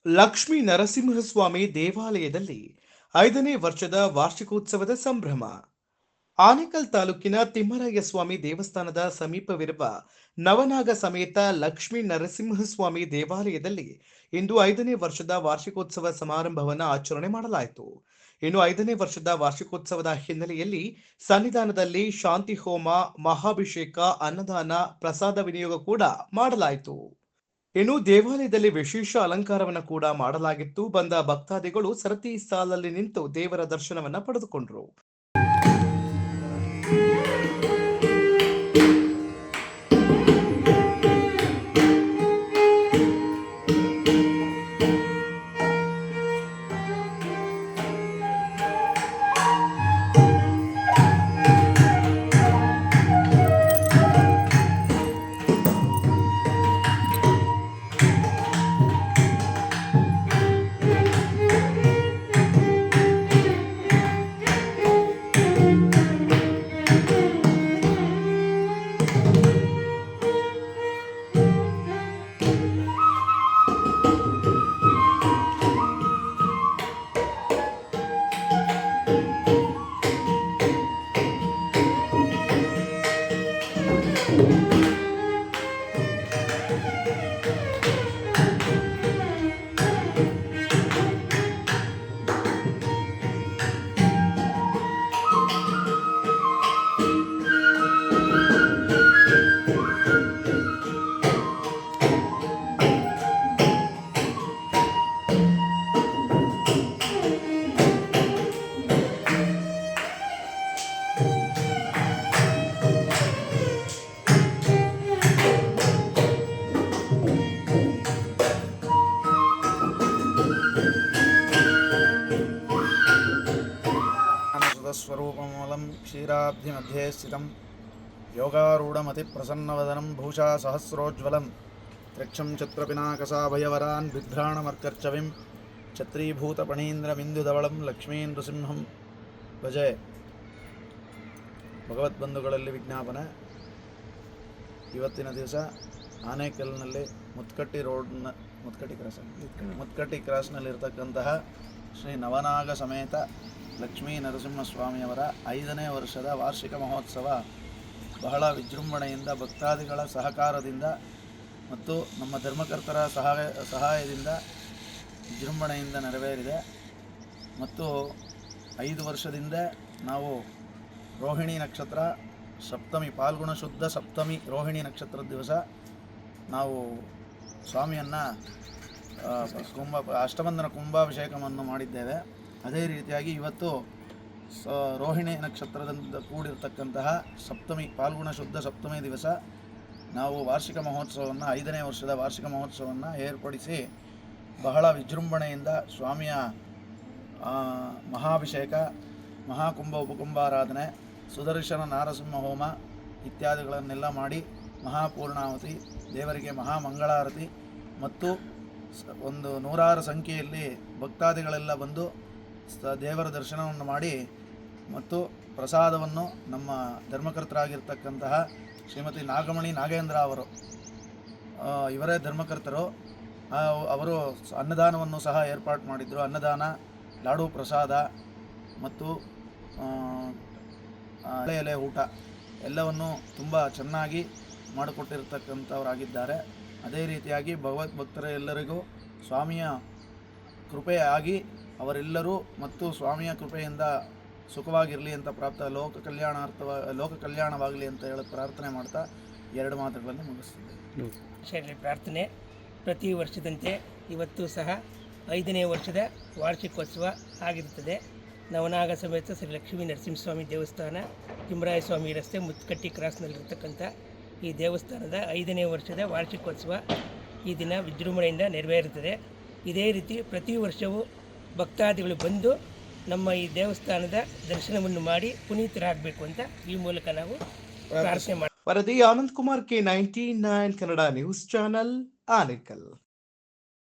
ಲಕ್ಷ್ಮೀ ನರಸಿಂಹಸ್ವಾಮಿ ದೇವಾಲಯದಲ್ಲಿ 5ನೇ ವರ್ಷದ ವಾರ್ಷಿಕೋತ್ಸವದ ಸಂಭ್ರಮ. ಆನೇಕಲ್ ತಾಲೂಕಿನ ತಿಮ್ಮರಾಯ ಸ್ವಾಮಿ ದೇವಸ್ಥಾನದ ಸಮೀಪವಿರುವ ನವನಾಗ ಸಮೇತ ಲಕ್ಷ್ಮೀ ನರಸಿಂಹಸ್ವಾಮಿ ದೇವಾಲಯದಲ್ಲಿ ಇಂದು 5ನೇ ವರ್ಷದ ವಾರ್ಷಿಕೋತ್ಸವ ಸಮಾರಂಭವನ್ನು ಆಚರಣೆ ಮಾಡಲಾಯಿತು. ಇನ್ನು 5ನೇ ವರ್ಷದ ವಾರ್ಷಿಕೋತ್ಸವದ ಹಿನ್ನೆಲೆಯಲ್ಲಿ ಸನ್ನಿಧಾನದಲ್ಲಿ ಶಾಂತಿ ಹೋಮ, ಮಹಾಭಿಷೇಕ, ಅನ್ನದಾನ, ಪ್ರಸಾದ ವಿನಿಯೋಗ ಕೂಡ ಮಾಡಲಾಯಿತು. ಇನ್ನು ದೇವಾಲಯದಲ್ಲಿ ವಿಶೇಷ ಅಲಂಕಾರವನ್ನು ಕೂಡ ಮಾಡಲಾಗಿತ್ತು. ಬಂದ ಭಕ್ತಾದಿಗಳು ಸರತಿ ಸಾಲಲ್ಲಿ ನಿಂತು ದೇವರ ದರ್ಶನವನ್ನ ಪಡೆದುಕೊಂಡರು. स्वरूपमूलं क्षीराब्धिमध्ये स्थितं योगारूढमतिप्रसन्नवदनं भूषा सहस्रोज्ज्वलं त्र्यक्षं चत्रपिनाकसाभयवरान् बिभ्राणमर्कर्चविं ಛತ್ರೀಭೂತಪಣೀಂದ್ರಮಿಂದುಧವಳಂ ಲಕ್ಷ್ಮೀ ನೃಸಿಂಹಂ ಭಜೆ. ಭಗವದ್ಬಂಧುಗಳಲ್ಲಿ ವಿಜ್ಞಾಪನೆ. ಇವತ್ತಿನ ದಿವಸ ಆನೇಕಲ್ನಲ್ಲಿ ಮುತ್ಕಟ್ಟಿ ಕ್ರಾಸ್ನಲ್ಲಿರ್ತಕ್ಕಂತಹ ಶ್ರೀ ನವನಾಗ ಸಮೇತ ಲಕ್ಷ್ಮೀ ನರಸಿಂಹಸ್ವಾಮಿಯವರ 5ನೇ ವರ್ಷದ ವಾರ್ಷಿಕ ಮಹೋತ್ಸವ ಬಹಳ ವಿಜೃಂಭಣೆಯಿಂದ ಭಕ್ತಾದಿಗಳ ಸಹಕಾರದಿಂದ ಮತ್ತು ನಮ್ಮ ಧರ್ಮಕರ್ತರ ಸಹಾಯದಿಂದ ವಿಜೃಂಭಣೆಯಿಂದ ನೆರವೇರಿದೆ. ಮತ್ತು 5 ವರ್ಷದಿಂದ ನಾವು ರೋಹಿಣಿ ನಕ್ಷತ್ರ ಸಪ್ತಮಿ, ಪಾಲ್ಗುಣ ಶುದ್ಧ ಸಪ್ತಮಿ ರೋಹಿಣಿ ನಕ್ಷತ್ರದ ದಿವಸ ನಾವು ಸ್ವಾಮಿಯನ್ನು ಅಷ್ಟಬಂಧನ ಕುಂಭಾಭಿಷೇಕವನ್ನು ಮಾಡಿದ್ದೇವೆ. ಅದೇ ರೀತಿಯಾಗಿ ಇವತ್ತು ರೋಹಿಣಿ ನಕ್ಷತ್ರದಿಂದ ಕೂಡಿರತಕ್ಕಂತಹ ಸಪ್ತಮಿ, ಪಾಲ್ಗುಣ ಶುದ್ಧ ಸಪ್ತಮಿ ದಿವಸ ನಾವು ವಾರ್ಷಿಕ ಮಹೋತ್ಸವವನ್ನು 5ನೇ ವರ್ಷದ ವಾರ್ಷಿಕ ಮಹೋತ್ಸವವನ್ನು ಏರ್ಪಡಿಸಿ ಬಹಳ ವಿಜೃಂಭಣೆಯಿಂದ ಸ್ವಾಮಿಯ ಮಹಾಭಿಷೇಕ, ಮಹಾಕುಂಭ, ಉಪಕುಂಭಾರಾಧನೆ, ಸುದರ್ಶನ ನಾರಸಿಂಹ ಹೋಮ ಇತ್ಯಾದಿಗಳನ್ನೆಲ್ಲ ಮಾಡಿ ಮಹಾಪೂರ್ಣಾವತಿ, ದೇವರಿಗೆ ಮಹಾಮಂಗಳಾರತಿ ಮತ್ತು ಒಂದು 106 ಸಂಖ್ಯೆಯಲ್ಲಿ ಭಕ್ತಾದಿಗಳೆಲ್ಲ ಬಂದು ದೇವರ ದರ್ಶನವನ್ನು ಮಾಡಿ ಮತ್ತು ಪ್ರಸಾದವನ್ನು ನಮ್ಮ ಧರ್ಮಕರ್ತರಾಗಿರ್ತಕ್ಕಂತಹ ಶ್ರೀಮತಿ ನಾಗಮಣಿ ನಾಗೇಂದ್ರ ಅವರು, ಇವರೇ ಧರ್ಮಕರ್ತರು, ಅವರು ಅನ್ನದಾನವನ್ನು ಸಹ ಏರ್ಪಾಡು ಮಾಡಿದರು. ಅನ್ನದಾನ, ಲಾಡು ಪ್ರಸಾದ ಮತ್ತು ಎಲೆ ಊಟ ಎಲ್ಲವನ್ನು ತುಂಬ ಚೆನ್ನಾಗಿ ಮಾಡಿಕೊಟ್ಟಿರ್ತಕ್ಕಂಥವರಾಗಿದ್ದಾರೆ. ಅದೇ ರೀತಿಯಾಗಿ ಭಗವದ್ಭಕ್ತರ ಎಲ್ಲರಿಗೂ ಸ್ವಾಮಿಯ ಕೃಪೆಯಾಗಿ ಅವರೆಲ್ಲರೂ ಮತ್ತು ಸ್ವಾಮಿಯ ಕೃಪೆಯಿಂದ ಸುಖವಾಗಿರಲಿ ಅಂತ ಲೋಕ ಕಲ್ಯಾಣವಾಗಲಿ ಅಂತ ಹೇಳಿ ಪ್ರಾರ್ಥನೆ ಮಾಡ್ತಾ 2 ಮಾತುಗಳನ್ನು ಮುಗಿಸ್ತಿದ್ದೇವೆ. ಶರಣಿ ಪ್ರಾರ್ಥನೆ. ಪ್ರತಿ ವರ್ಷದಂತೆ ಇವತ್ತು ಸಹ 5ನೇ ವರ್ಷದ ವಾರ್ಷಿಕೋತ್ಸವ ಆಗಿರುತ್ತದೆ. ನವನಾಗ ಸಮೇತ ಶ್ರೀ ಲಕ್ಷ್ಮೀ ನರಸಿಂಹಸ್ವಾಮಿ ದೇವಸ್ಥಾನ, ತಿಮ್ಮರಾಯ ಸ್ವಾಮಿ ರಸ್ತೆ, ಮುತ್ಕಟ್ಟಿ ಕ್ರಾಸ್ನಲ್ಲಿರ್ತಕ್ಕಂಥ ಈ ದೇವಸ್ಥಾನದ 5ನೇ ವರ್ಷದ ವಾರ್ಷಿಕೋತ್ಸವ ಈ ದಿನ ವಿಜೃಂಭಣೆಯಿಂದ ನೆರವೇರುತ್ತದೆ. ಇದೇ ರೀತಿ ಪ್ರತಿ ವರ್ಷವೂ ಭಕ್ತಾದಿಗಳು ಬಂದು ನಮ್ಮ ಈ ದೇವಸ್ಥಾನದ ದರ್ಶನವನ್ನು ಮಾಡಿ ಪುನೀತರಾಗಬೇಕು ಅಂತ ಈ ಮೂಲಕ ನಾವು ಪ್ರಾರ್ಥನೆ ಮಾಡ್ತೀವಿ. ವರದಿ Anand Kumar, K99 Kannada news channel, Anekal.